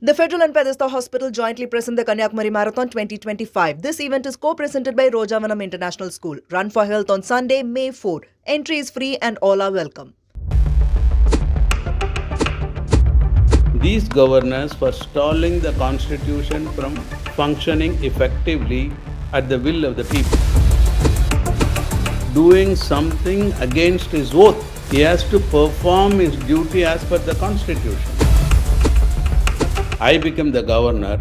The Federal and Pedesta Hospital jointly present the Kanyakumari Marathon 2025. This event is co-presented by Rojavanam International School. Run for Health on Sunday, May 4. Entry is free and all are welcome. These governors were stalling the constitution from functioning effectively at the will of the people. Doing something against his oath. He has to perform his duty as per the constitution. I became the governor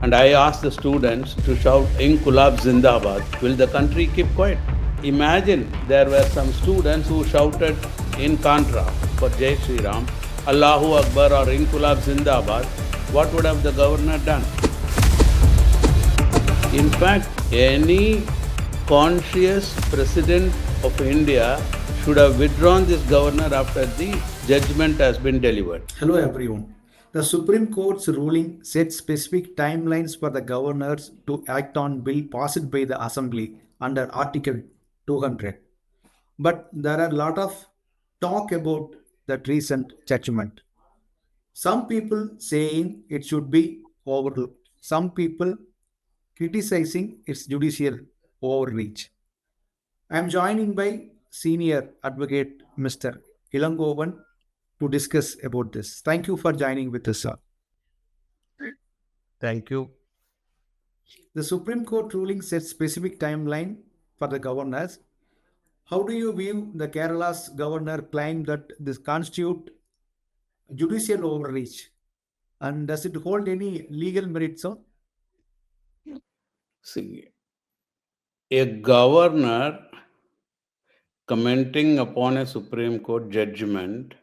and I asked the students to shout Inqulab Zindabad. Will the country keep quiet? Imagine there were some students who shouted in Contra for Jai Shri Ram, Allahu Akbar or Inqulab Zindabad. What would have the governor done? In fact, any conscious president of India should have withdrawn this governor after the judgment has been delivered. Hello everyone. The Supreme Court's ruling sets specific timelines for the governors to act on bill passed by the Assembly under Article 200. But there are a lot of talk about that recent judgment. Some people saying it should be overlooked. Some people criticizing its judicial overreach. I am joining by senior advocate Mr. Elangovan to discuss about this. Thank you for joining with us, sir. Thank you. The Supreme Court ruling sets specific timeline for the governors. How do you view the Kerala's governor claim that this constitute judicial overreach? And does it hold any legal merit, sir? See, a governor commenting upon a Supreme Court judgment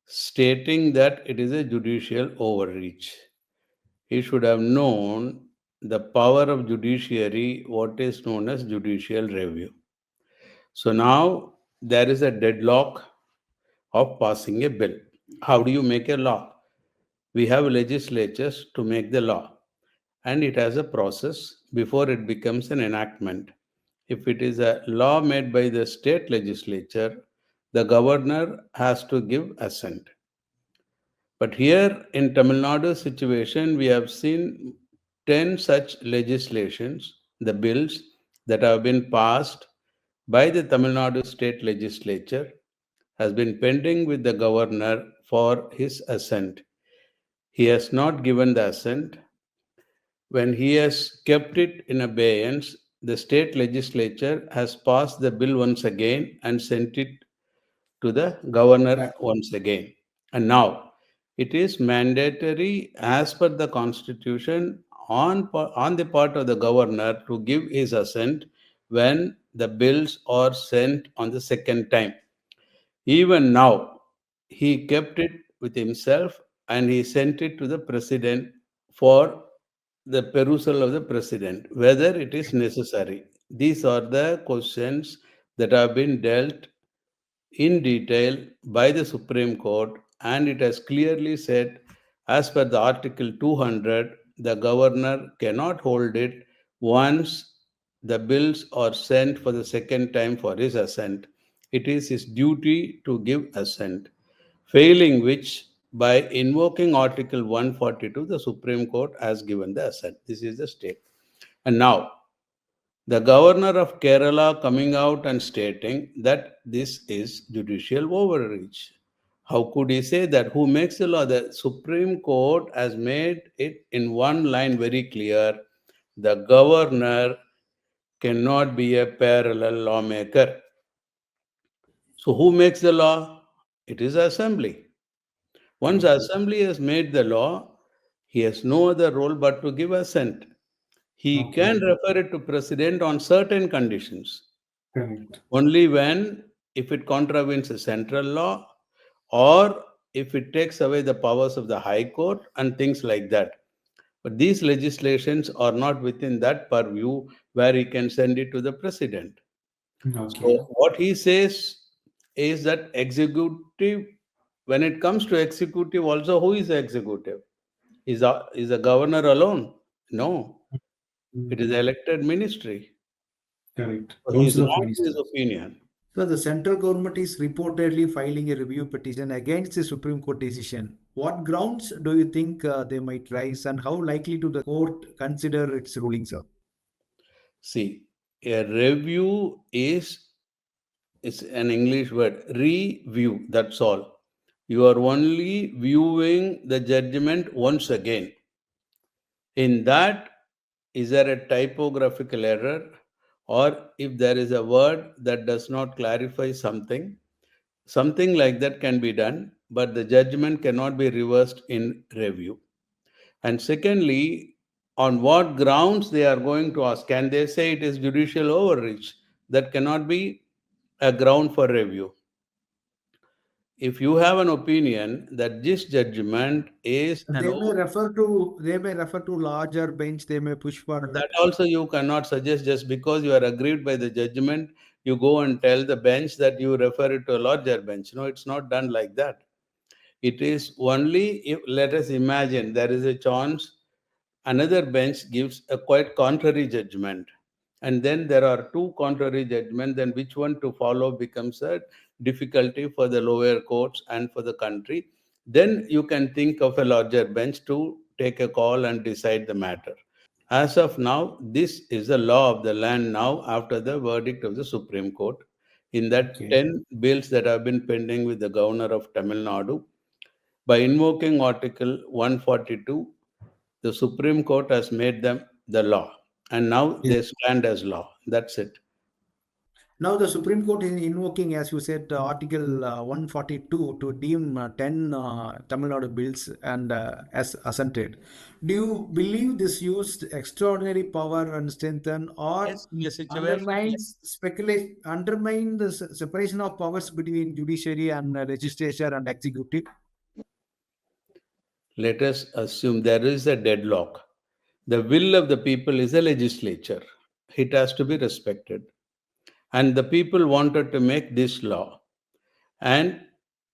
stating that it is a judicial overreach. He should have known the power of judiciary, what is known as judicial review. So now there is a deadlock of passing a bill. How do you make a law? We have legislatures to make the law, and it has a process before it becomes an enactment. If it is a law made by the state legislature, the governor has to give assent. But here in Tamil Nadu situation, we have seen 10 such legislations, the bills that have been passed by the Tamil Nadu state legislature has been pending with the governor for his assent. He has not given the assent. When he has kept it in abeyance, the state legislature has passed the bill once again and sent it to the governor once again. And now it is mandatory as per the constitution on the part of the governor to give his assent when the bills are sent on the second time. Even now, he kept it with himself and he sent it to the president for the perusal of the president, whether it is necessary. These are the questions that have been dealt in detail by the Supreme Court, and it has clearly said, as per the Article 200, the governor cannot hold it once the bills are sent for the second time for his assent. It is his duty to give assent, failing which, by invoking Article 142, the Supreme Court has given the assent. This is the state. And now, the governor of Kerala coming out and stating that this is judicial overreach. How could he say that? Who makes the law? The Supreme Court has made it in one line very clear. The governor cannot be a parallel lawmaker. So who makes the law? It is the assembly. Once the assembly has made the law, he has no other role but to give assent. He can refer it to president on certain conditions. Correct. Only when, if it contravenes a central law or if it takes away the powers of the high court and things like that. But these legislations are not within that purview where he can send it to the president. So what he says is that executive, when it comes to executive also, who is the executive? Is the governor alone? No. It is the elected ministry. Correct. So he is Council of wrong in Ministers. his opinion. So the central government is reportedly filing a review petition against the Supreme Court decision. What grounds do you think they might rise, and how likely to the court consider its rulings, sir? See, a review is an English word, review, that's all. You are only viewing the judgment once again. In that, is there a typographical error? Or if there is a word that does not clarify something, something like that can be done, but the judgment cannot be reversed in review. And secondly, on what grounds they are going to ask? Can they say it is judicial overreach? That cannot be a ground for review. If you have an opinion that this judgment is an They may refer to larger bench. They may push for. that also you cannot suggest just because you are aggrieved by the judgment, you go and tell the bench that you refer it to a larger bench. No, it's not done like that. It is only if, let us imagine, there is a chance another bench gives a quite contrary judgment, and then there are two contrary judgments, then which one to follow becomes a difficulty for the lower courts and for the country. Then you can think of a larger bench to take a call and decide the matter. As of now, this is the law of the land now after the verdict of the Supreme Court. In that Okay. 10 bills that have been pending with the governor of Tamil Nadu, by invoking Article 142, the Supreme Court has made them the law, and now Yes. they stand as law. That's it. Now, the Supreme Court is invoking, as you said, Article 142 to deem 10 Tamil Nadu bills and as assented. Do you believe this used extraordinary power and strengthen, or Yes, in a situation like undermine the separation of powers between judiciary and legislature and executive? let us assume there is a deadlock. The will of the people is a legislature. It has to be respected. And the people wanted to make this law. And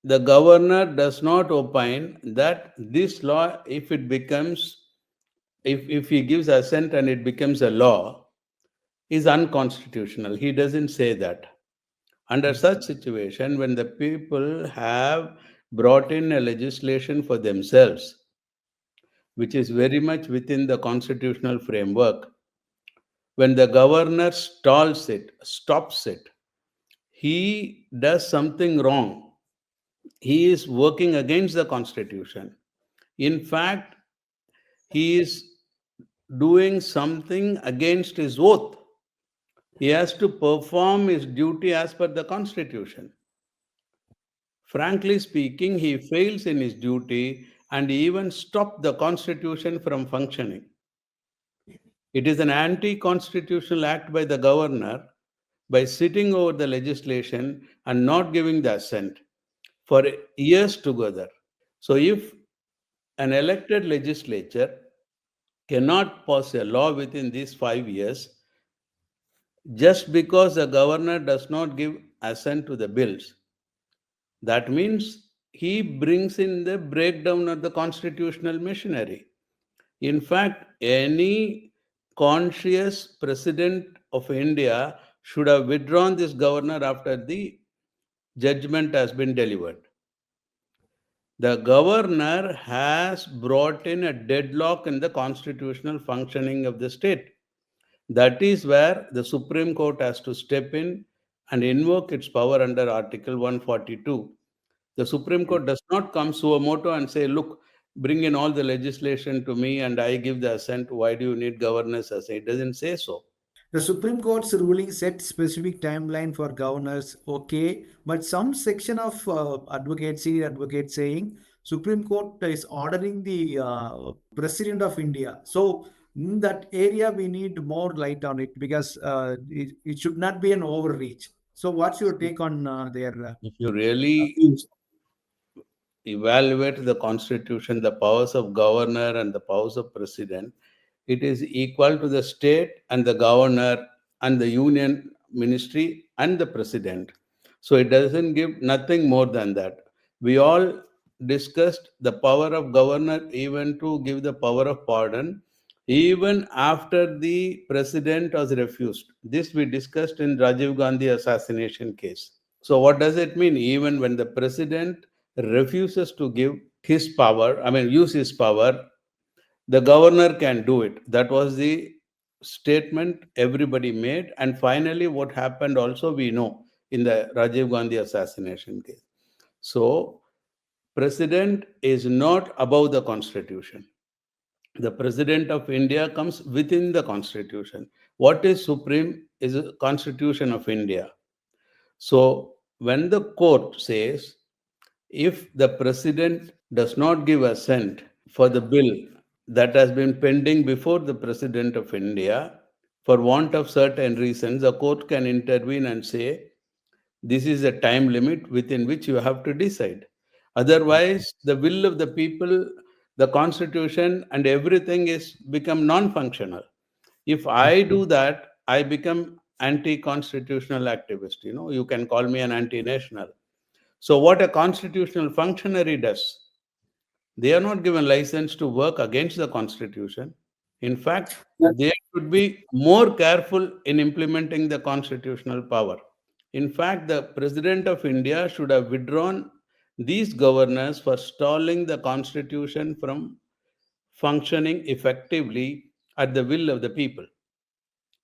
the governor does not opine that this law, if it becomes, if he gives assent and it becomes a law, is unconstitutional. He doesn't say that. Under such situation, when the people have brought in a legislation for themselves, which is very much within the constitutional framework, when the governor stalls it, stops it, he does something wrong. He is working against the constitution. In fact, he is doing something against his oath. He has to perform his duty as per the constitution. Frankly speaking, he fails in his duty and even stopped the constitution from functioning. It is an anti constitutional act by the governor by sitting over the legislation and not giving the assent for years together. So, if an elected legislature cannot pass a law within these 5 years, just because the governor does not give assent to the bills, that means he brings in the breakdown of the constitutional machinery. In fact, any conscious president of India should have withdrawn this governor after the judgment has been delivered. The governor has brought in a deadlock in the constitutional functioning of the state. That is where the Supreme Court has to step in and invoke its power under Article 142. The Supreme Court does not come suo moto and say, look, bring in all the legislation to me and I give the assent. Why do you need governor's assent? It doesn't say so. The Supreme Court's ruling set specific timeline for governors, okay, but some section of senior advocates saying Supreme Court is ordering the President of India. So in that area, we need more light on it because it should not be an overreach. So what's your take on their If you really views? evaluate the constitution, the powers of governor and the powers of president, it is equal to the state and the governor and the union ministry and the president. So it doesn't give nothing more than that. We all discussed the power of governor even to give the power of pardon even after the president was refused. This we discussed in Rajiv Gandhi assassination case. So, what does it mean? Even when the president refuses to give his power, use his power, the governor can do it. That was the statement everybody made. And finally, what happened also we know in the Rajiv Gandhi assassination case. So, president is not above the constitution. The president of India comes within the constitution. What is supreme is the constitution of India. So, when the court says if the president does not give assent for the bill that has been pending before the President of India, for want of certain reasons, the court can intervene and say, this is a time limit within which you have to decide. Otherwise, the will of the people, the constitution, and everything is become non-functional. If I do that, I become anti-constitutional activist. You can call me an anti-national. So, what a constitutional functionary does, they are not given license to work against the constitution. In fact, they should be more careful in implementing the constitutional power. In fact, the President of India should have withdrawn these governors for stalling the constitution from functioning effectively at the will of the people.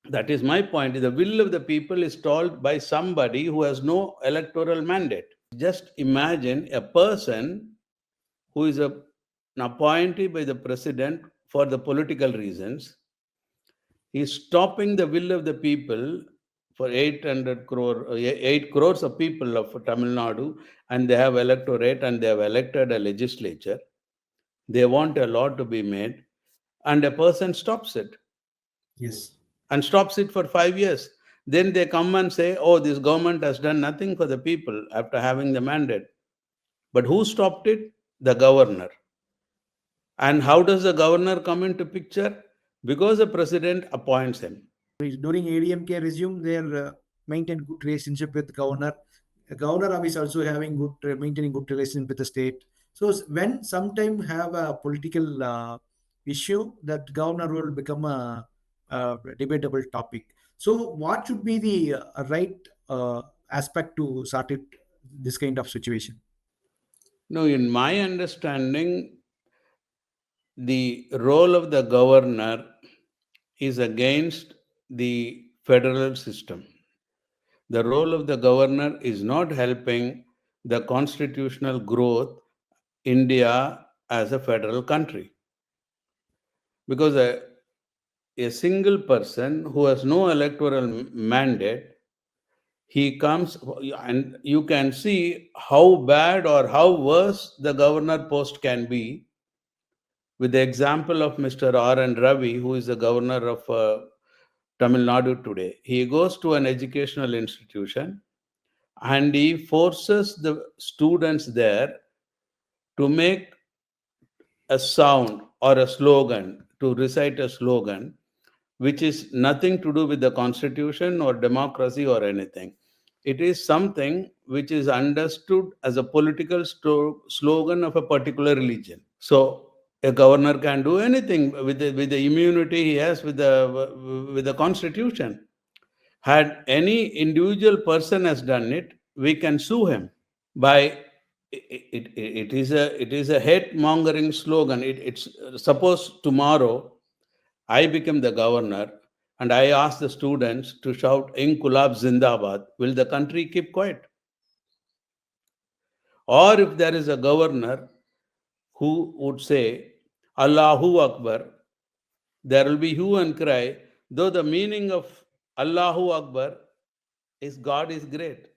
That is my point. The will of the people is stalled by somebody who has no electoral mandate. Just imagine a person who is an appointee by the president for the political reasons. He is stopping the will of the people for 8 crores of people of Tamil Nadu, and they have electorate and they have elected a legislature. They want a law to be made, and a person stops it Yes. and stops it for 5 years. Then they come and say, oh, this government has done nothing for the people after having the mandate. But who stopped it? The governor. And how does the governor come into picture? Because the president appoints him. During ADMK resume their maintain good relationship with governor. Governor is also having good maintaining good relationship with the state. So when sometime have a political issue, that governor will become a debatable topic. So what should be the right aspect to sort it this kind of situation? No, in my understanding, the role of the governor is against the federal system. The role of the governor is not helping the constitutional growth India as a federal country. Because a single person who has no electoral mandate, he comes, and you can see how bad or how worse the governor post can be with the example of Mr. R. N. Ravi, who is the governor of Tamil Nadu today. He goes to an educational institution and he forces the students there to make a sound or a slogan, to recite a slogan, which is nothing to do with the constitution or democracy or anything. It is something which is understood as a political slogan of a particular religion. So a governor can do anything with the immunity he has with the constitution. Had any individual person has done it, we can sue him by it is a hate mongering slogan. It's suppose tomorrow I become the governor and I ask the students to shout Inkulab Zindabad. Will the country keep quiet? Or if there is a governor who would say Allahu Akbar, there will be hue and cry, though the meaning of Allahu Akbar is God is great.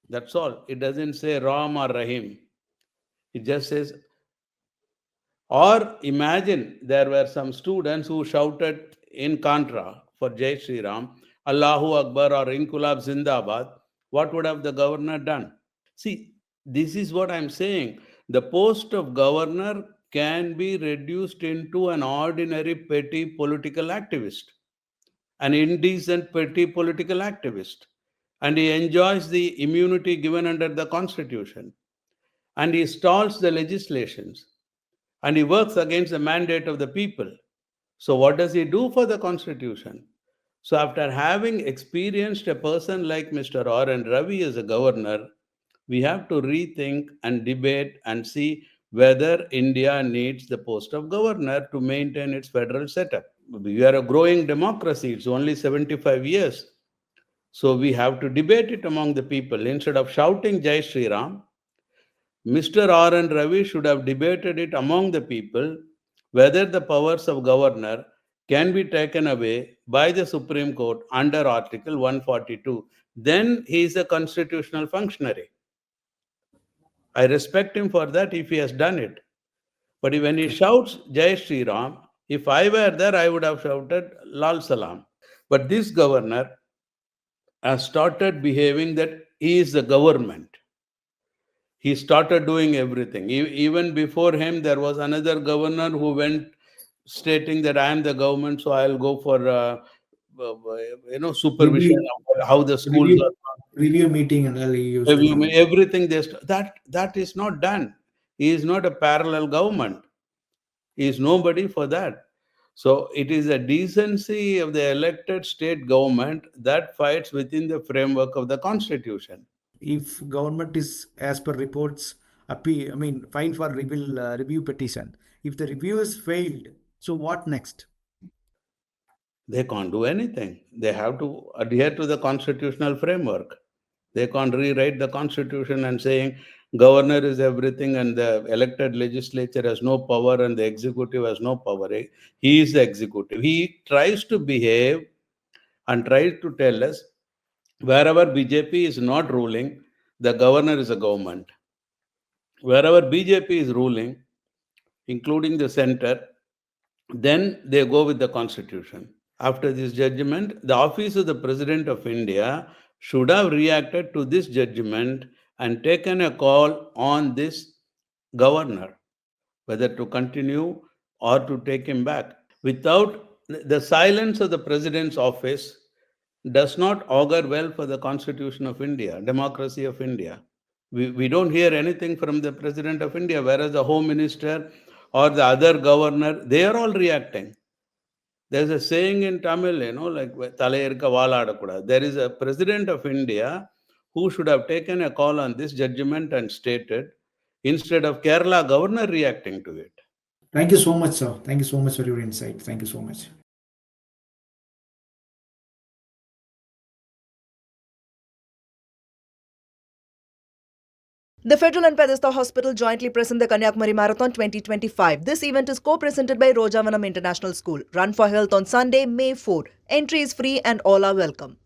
That's all. It doesn't say Ram or Rahim. It just says, or imagine there were some students who shouted in contra for Jai Shri Ram, Allahu Akbar or Inkulab Zindabad. What would have the governor done? See, this is what I'm saying. The post of governor can be reduced into an ordinary petty political activist, an indecent petty political activist. And he enjoys the immunity given under the constitution. And he stalls the legislations. And he works against the mandate of the people. So, what does he do for the constitution? So, after having experienced a person like Mr. R. N. Ravi as a governor, we have to rethink and debate and see whether India needs the post of governor to maintain its federal setup. We are a growing democracy, it's only 75 years. So we have to debate it among the people. Instead of shouting Jai Sri Ram, Mr. R. N. Ravi should have debated it among the people whether the powers of governor can be taken away by the Supreme Court under Article 142. Then he is a constitutional functionary. I respect him for that if he has done it. But when he shouts Jai Sri Ram, if I were there, I would have shouted Lal Salam. But this governor has started behaving that he is the government. He started doing everything. Even before him, there was another governor who went stating that I am the government, so I'll go for supervision of how the schools Review, are. review meeting and all he used to do. Everything that is not done. He is not a parallel government. He is nobody for that. So it is a decency of the elected state government that fights within the framework of the constitution. If government is, as per reports, file for review petition. If the review is failed, so what next? They can't do anything. They have to adhere to the constitutional framework. They can't rewrite the constitution and saying governor is everything and the elected legislature has no power and the executive has no power. He is the executive. He tries to behave and tries to tell us wherever BJP is not ruling, the governor is a government. Wherever BJP is ruling, including the center, then they go with the constitution. After this judgment, the office of the President of India should have reacted to this judgment and taken a call on this governor, whether to continue or to take him back. Without the silence of the President's office does not augur well for the Constitution of India, democracy of India. We don't hear anything from the President of India, whereas the Home Minister or the other governor, they are all reacting. There's a saying in Tamil, like Talayirka Valadakura. There is a President of India who should have taken a call on this judgment and stated, instead of Kerala governor reacting to it. Thank you so much, sir. Thank you so much for your insight. Thank you so much. The Federal and Pedesta Hospital jointly present the Kanyakumari Marathon 2025. This event is co-presented by Rojavanam International School. Run for Health on Sunday, May 4. Entry is free and all are welcome.